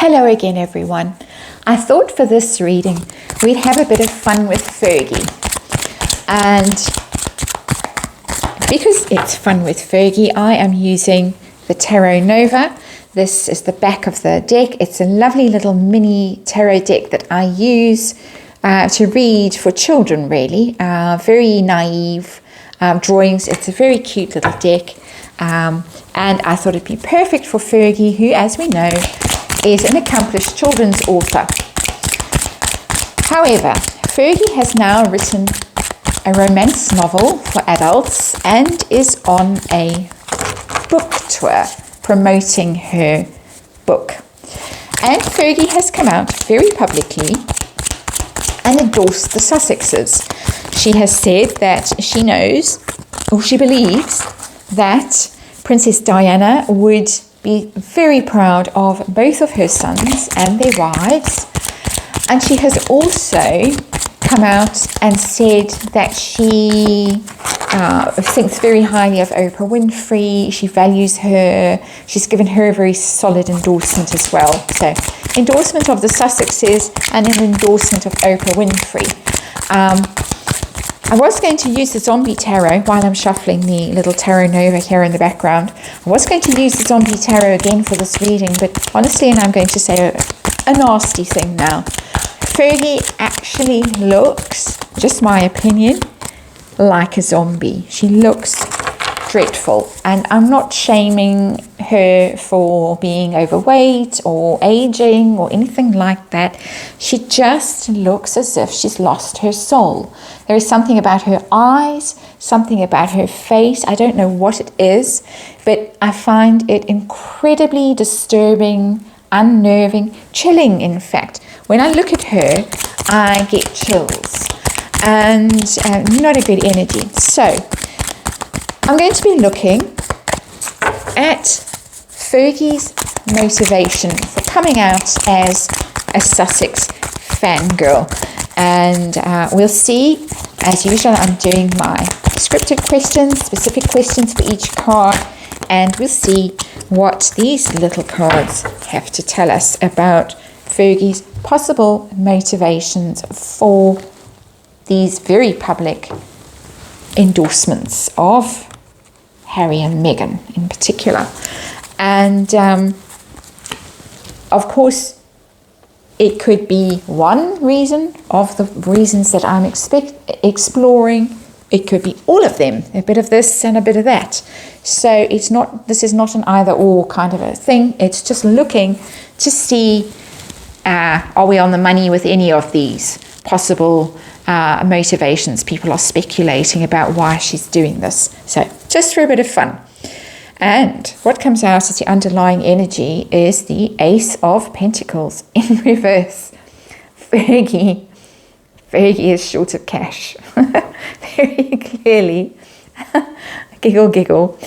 Hello again, everyone. I thought for this reading we'd have a bit of fun with Fergie. And because it's fun with Fergie, I am using the Tarot Nova. This is the back of the deck. It's a lovely little mini tarot deck that I use to read for children, really. Very naive drawings. It's a very cute little deck. And I thought it'd be perfect for Fergie, who, as we know, is an accomplished children's author. However, Fergie has now written a romance novel for adults and is on a book tour promoting her book. And Fergie has come out very publicly and endorsed the Sussexes. She has said that she knows, or she believes, that Princess Diana would be very proud of both of her sons and their wives. And she has also come out and said that she thinks very highly of Oprah Winfrey. She values her. She's given her a very solid endorsement as well. So, endorsement of the Sussexes and an endorsement of Oprah Winfrey. I was going to use the zombie tarot while I'm shuffling the little tarot nova here in the background. I was going to use the zombie tarot again for this reading, but honestly, and I'm going to say a nasty thing now. Fergie actually looks, just my opinion, like a zombie. She looks dreadful, and I'm not shaming her for being overweight or aging or anything like that. She just looks as if she's lost her soul. There is something about her eyes, something about her face. I don't know what it is, but I find it incredibly disturbing, unnerving, chilling, in fact. When I look at her, I get chills and not a good energy. So I'm going to be looking at Fergie's motivation for coming out as a Sussex fangirl. And we'll see, as usual, I'm doing my descriptive questions, specific questions for each card, and we'll see what these little cards have to tell us about Fergie's possible motivations for these very public endorsements of Harry and Meghan in particular. And of course, it could be one reason of the reasons that I'm exploring. It could be all of them, a bit of this and a bit of that. So this is not an either or kind of a thing. It's just looking to see, are we on the money with any of these possible motivations? People are speculating about why she's doing this. So just for a bit of fun. And what comes out as the underlying energy is the Ace of Pentacles in reverse. Fergie is short of cash. Very clearly. Giggle, giggle.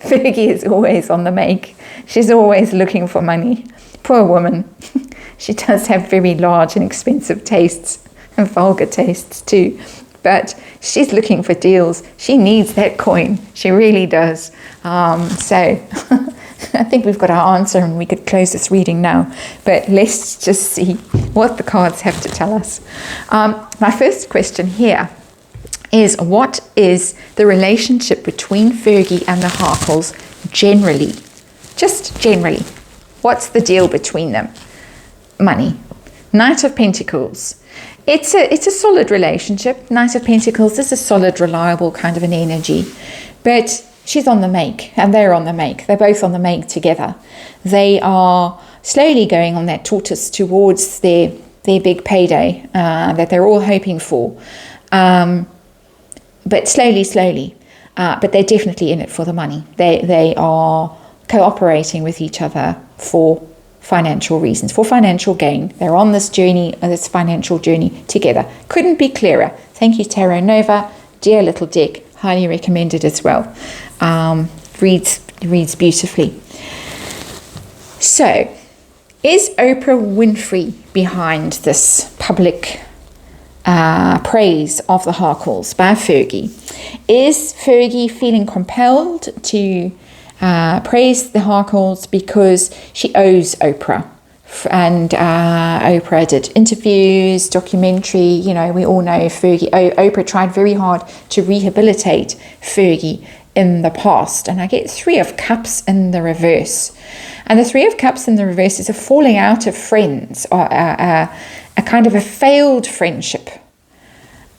Fergie is always on the make. She's always looking for money. Poor woman. She does have very large and expensive tastes, and vulgar tastes too. But she's looking for deals. She needs that coin. She really does. So I think we've got our answer, and we could close this reading now. But let's just see what the cards have to tell us. My first question here is, what is the relationship between Fergie and the Harkles generally? Just generally. What's the deal between them? Money. Knight of Pentacles. It's a solid relationship. Knight of Pentacles is a solid, reliable kind of an energy. But she's on the make, and they're on the make. They're both on the make together. They are slowly going on that tortoise towards their big payday that they're all hoping for. But slowly. But they're definitely in it for the money. They are cooperating with each other for financial reasons, for financial gain. They're on this journey, this financial journey together. Couldn't be clearer. Thank you, Tarot Nova. Dear little deck. Highly recommended as well. Reads beautifully. So, is Oprah Winfrey behind this public praise of the Harkles by Fergie? Is Fergie feeling compelled to praised the Harkles because she owes Oprah. And Oprah did interviews, documentary. We all know Fergie. Oprah tried very hard to rehabilitate Fergie in the past. And I get 3 of Cups in the reverse. And the 3 of Cups in the reverse is a falling out of friends, or a kind of a failed friendship.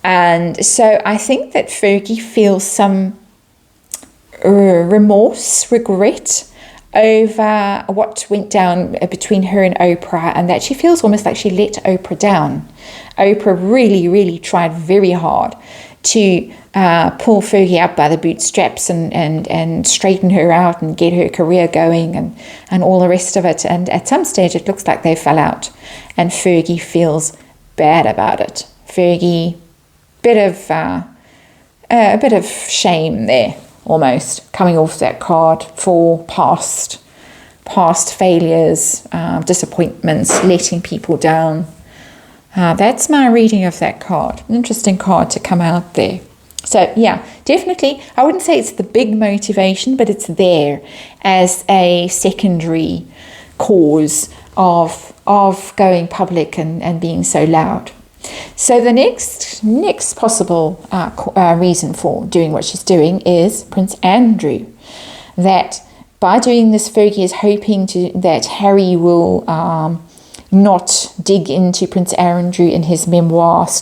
And so I think that Fergie feels some remorse, regret over what went down between her and Oprah, and that she feels almost like she let Oprah down. Oprah really, really tried very hard to pull Fergie up by the bootstraps and straighten her out and get her career going and all the rest of it. And at some stage, it looks like they fell out, and Fergie feels bad about it. Fergie, a bit of shame there, almost coming off that card for past failures, disappointments, letting people down. That's my reading of that card. An interesting card to come out there. So yeah, definitely, I wouldn't say it's the big motivation, but it's there as a secondary cause of going public and being so loud. So the next possible reason for doing what she's doing is Prince Andrew. That by doing this, Fergie is hoping that Harry will not dig into Prince Andrew in his memoirs,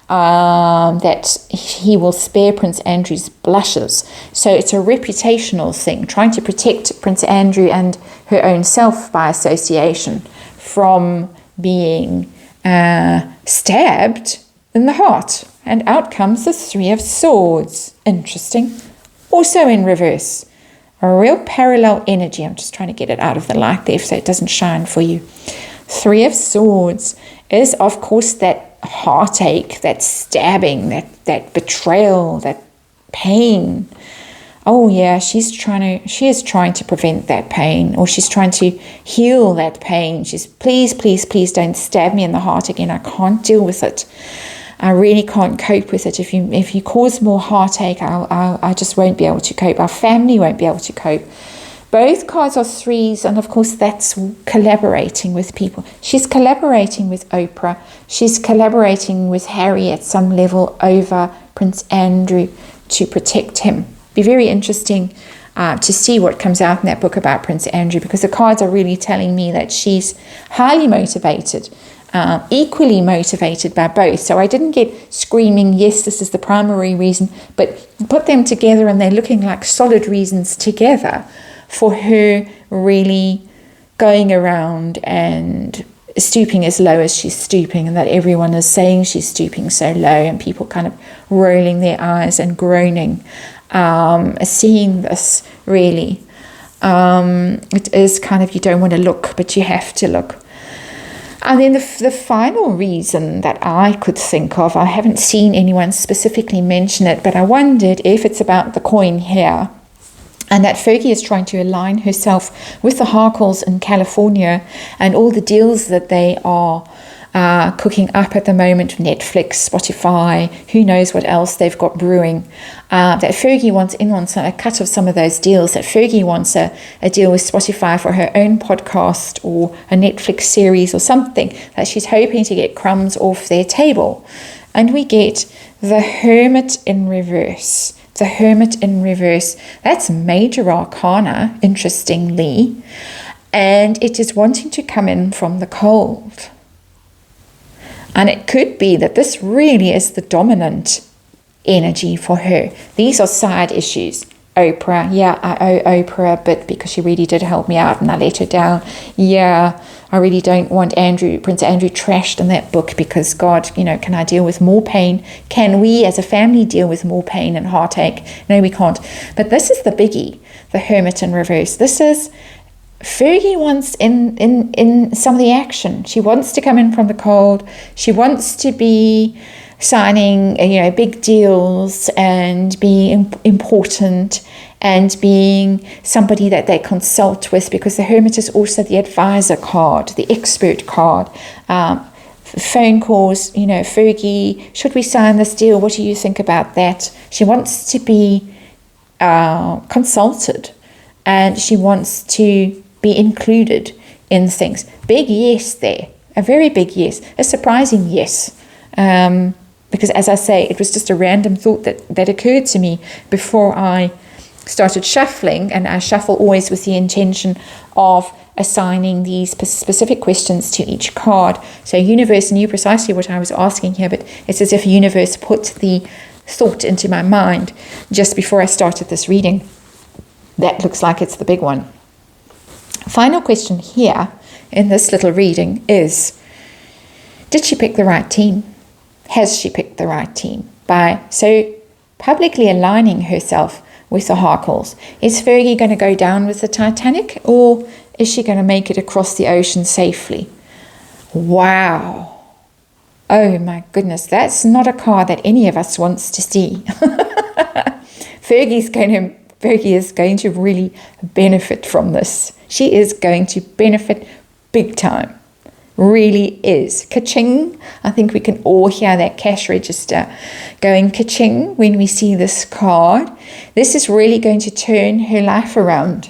that he will spare Prince Andrew's blushes. So it's a reputational thing, trying to protect Prince Andrew and her own self by association from being stabbed in the heart. And out comes the 3 of Swords. Interesting. Also in reverse. A real parallel energy. I'm just trying to get it out of the light there so it doesn't shine for you. 3 of Swords is, of course, that heartache, that stabbing, that betrayal, that pain. Oh yeah, she is trying to prevent that pain, or she's trying to heal that pain. She's, please don't stab me in the heart again. I can't deal with it. I really can't cope with it. If you cause more heartache, I just won't be able to cope. Our family won't be able to cope. Both cards are 3s, and of course that's collaborating with people. She's collaborating with Oprah. She's collaborating with Harry at some level over Prince Andrew to protect him. Be very interesting to see what comes out in that book about Prince Andrew, because the cards are really telling me that she's highly motivated, equally motivated by both. So I didn't get screaming, yes, this is the primary reason, but put them together and they're looking like solid reasons together for her really going around and stooping as low as she's stooping, and that everyone is saying she's stooping so low, and people kind of rolling their eyes and groaning, seeing this really. It is kind of, you don't want to look, but you have to look. And then the final reason that I could think of, I haven't seen anyone specifically mention it, but I wondered if it's about the coin here, and that Fergie is trying to align herself with the Harkles in California and all the deals that they are cooking up at the moment, Netflix, Spotify, who knows what else they've got brewing, that Fergie wants in on a cut of some of those deals, that Fergie wants a deal with Spotify for her own podcast or a Netflix series or something, that she's hoping to get crumbs off their table. And we get the Hermit in reverse. The Hermit in reverse, that's major arcana, interestingly, and it is wanting to come in from the cold. And it could be that this really is the dominant energy for her. These are side issues. Oprah, yeah, I owe Oprah a bit because she really did help me out and I let her down. Yeah, I really don't want Prince Andrew trashed in that book because, God, can I deal with more pain? Can we as a family deal with more pain and heartache? No, we can't. But this is the biggie, the Hermit in reverse. This is Fergie wants in some of the action. She wants to come in from the cold. She wants to be signing, big deals and being important and being somebody that they consult with, because the Hermit is also the advisor card, the expert card. Phone calls, Fergie, should we sign this deal? What do you think about that? She wants to be consulted, and she wants to be included in things. Big yes there, a very big yes, a surprising yes. Because as I say, it was just a random thought that occurred to me before I started shuffling, and I shuffle always with the intention of assigning these specific questions to each card. So universe knew precisely what I was asking here, but it's as if universe put the thought into my mind just before I started this reading. That looks like it's the big one. Final question here in this little reading is, did she pick the right team? Has she picked the right team? By so publicly aligning herself with the Harkles. Is Fergie going to go down with the Titanic, or is she going to make it across the ocean safely? Wow. Oh my goodness, that's not a card that any of us wants to see. Fergie is going to really benefit from this. She is going to benefit big time. Really is. Ka-ching. I think we can all hear that cash register going ka-ching when we see this card. This is really going to turn her life around.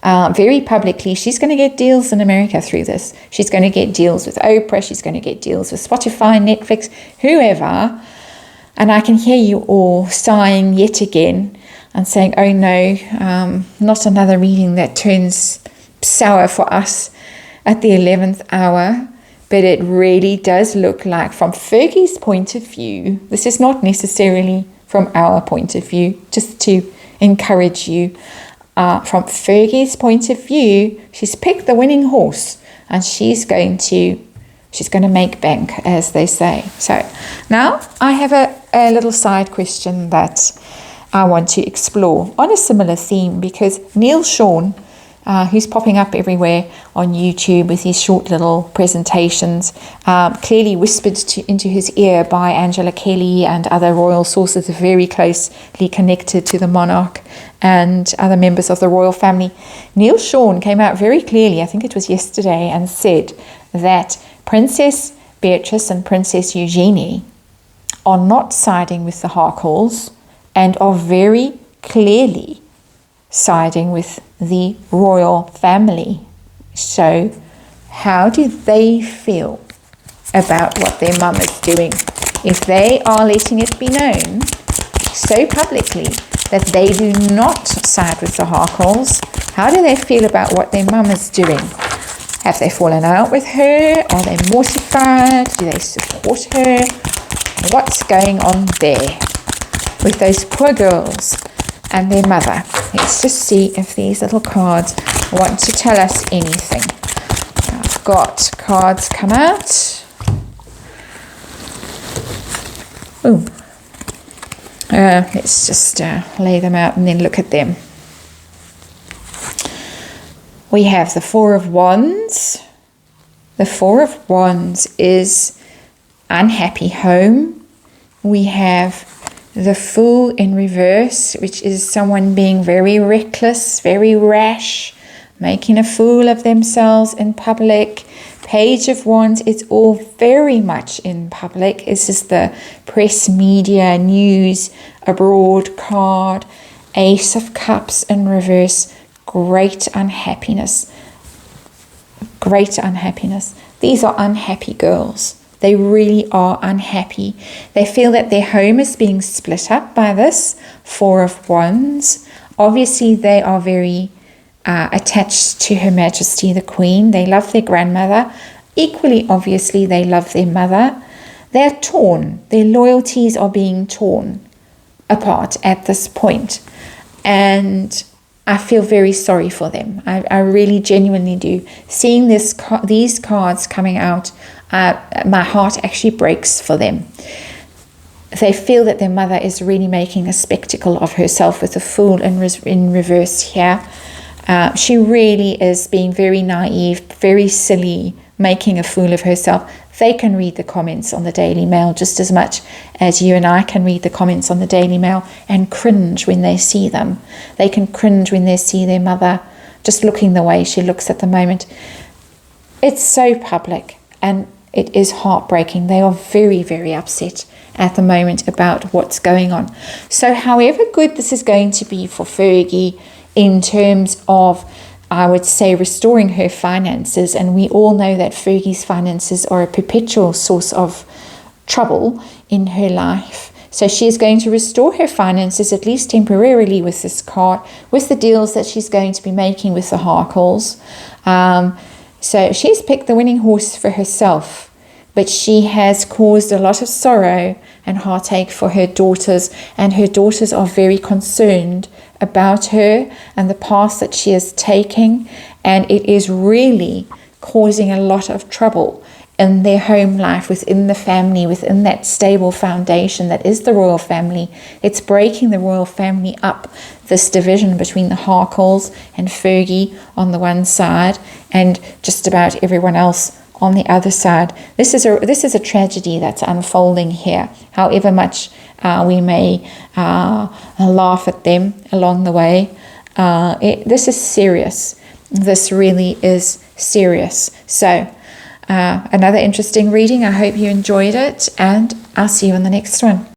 Very publicly, she's going to get deals in America through this. She's going to get deals with Oprah. She's going to get deals with Spotify, Netflix, whoever. And I can hear you all sighing yet again and saying, oh no, not another reading that turns sour for us at the 11th hour. But it really does look like, from Fergie's point of view, this is not necessarily from our point of view, just to encourage you. From Fergie's point of view, she's picked the winning horse, and she's going to make bank, as they say. So now I have a little side question that I want to explore on a similar theme, because Neil Sean, who's popping up everywhere on YouTube with these short little presentations, clearly whispered into his ear by Angela Kelly and other royal sources very closely connected to the monarch and other members of the royal family. Neil Sean came out very clearly, I think it was yesterday, and said that Princess Beatrice and Princess Eugenie are not siding with the Harkles and are very clearly siding with the royal family. So how do they feel about what their mum is doing? If they are letting it be known so publicly that they do not side with the Harkles, how do they feel about what their mum is doing? Have they fallen out with her? Are they mortified? Do they support her? What's going on there with those poor girls and their mother? Let's just see if these little cards want to tell us anything. I've got cards come out. Ooh. Let's just lay them out and then look at them. We have the Four of Wands. The Four of Wands is unhappy home. We have the Fool in reverse, which is someone being very reckless, very rash, making a fool of themselves in public. Page of Wands, it's all very much in public. This is the press, media, news, abroad card. Ace of Cups in reverse, great unhappiness. Great unhappiness. These are unhappy girls. They really are unhappy. They feel that their home is being split up by this Four of Wands. Obviously, they are very attached to Her Majesty the Queen. They love their grandmother. Equally, obviously, they love their mother. They're torn. Their loyalties are being torn apart at this point. And I feel very sorry for them. I really genuinely do. Seeing these cards coming out, my heart actually breaks for them. They feel that their mother is really making a spectacle of herself with the Fool in reverse here. She really is being very naive, very silly, making a fool of herself. They can read the comments on the Daily Mail just as much as you and I can read the comments on the Daily Mail and cringe when they see them. They can cringe when they see their mother just looking the way she looks at the moment. It's so public and it is heartbreaking. They are very, very upset at the moment about what's going on. So however good this is going to be for Fergie in terms of, I would say, restoring her finances, and we all know that Fergie's finances are a perpetual source of trouble in her life. So she is going to restore her finances, at least temporarily, with this card, with the deals that she's going to be making with the Harkles. So she's picked the winning horse for herself, but she has caused a lot of sorrow and heartache for her daughters, and her daughters are very concerned about her and the path that she is taking, and it is really causing a lot of trouble in their home life, within the family, within that stable foundation that is the royal family. It's breaking the royal family up, this division between the Harkles and Fergie on the one side and just about everyone else on the other side. This is a tragedy that's unfolding here. However much we may laugh at them along the way, this is serious. This really is serious. So another interesting reading. I hope you enjoyed it, and I'll see you on the next one.